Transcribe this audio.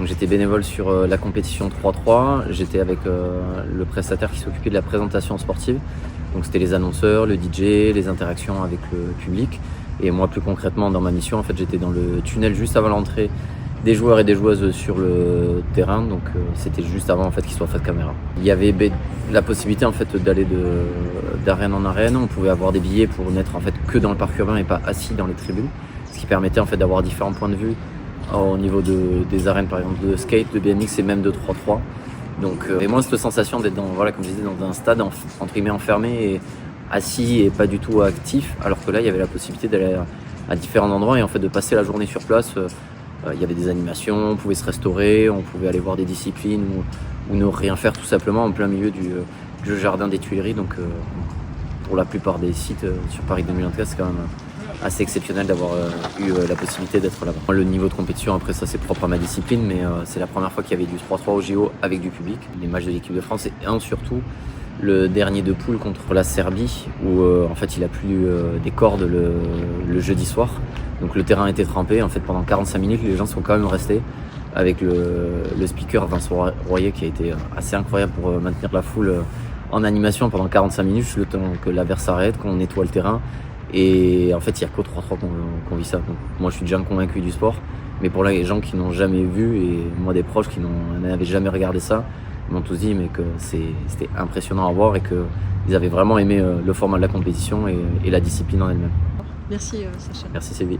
Donc j'étais bénévole sur la compétition 3-3, j'étais avec le prestataire qui s'occupait de la présentation sportive. Donc c'était les annonceurs, le DJ, les interactions avec le public. Et moi plus concrètement dans ma mission, en fait, j'étais dans le tunnel juste avant l'entrée des joueurs et des joueuses sur le terrain, donc c'était juste avant en fait qu'ils soient faits de caméra. Il y avait la possibilité en fait d'aller d'arène en arène, on pouvait avoir des billets pour n'être en fait que dans le parc urbain et pas assis dans les tribunes, ce qui permettait en fait d'avoir différents points de vue au niveau des arènes par exemple de skate, de BMX et même de 3-3. Donc et moi cette sensation d'être dans, voilà, comme je disais, dans un stade entre guillemets enfermé et assis et pas du tout actif, alors que là il y avait la possibilité d'aller à différents endroits et en fait de passer la journée sur place. Il y avait des animations, on pouvait se restaurer, on pouvait aller voir des disciplines ou ne rien faire tout simplement en plein milieu du jardin des Tuileries. Donc pour la plupart des sites sur Paris 2024, c'est quand même assez exceptionnel d'avoir eu la possibilité d'être là-bas. Le niveau de compétition, après ça c'est propre à ma discipline, mais c'est la première fois qu'il y avait du 3-3 au JO avec du public, les matchs de l'équipe de France et surtout le dernier de poule contre la Serbie où en fait il a plu des cordes le jeudi soir. Donc le terrain était trempé en fait pendant 45 minutes, les gens sont quand même restés avec le speaker Vincent Royer qui a été assez incroyable pour maintenir la foule en animation pendant 45 minutes, le temps que l'averse s'arrête, qu'on nettoie le terrain. Et en fait il n'y a qu'au 3-3 qu'on vit ça. Donc, moi je suis déjà convaincu du sport, mais pour les gens qui n'ont jamais vu et moi des proches qui n'avaient jamais regardé ça, m'ont tous dit mais que c'était impressionnant à voir et qu'ils avaient vraiment aimé le format de la compétition et la discipline en elle-même. Merci Sacha. Merci Sylvie.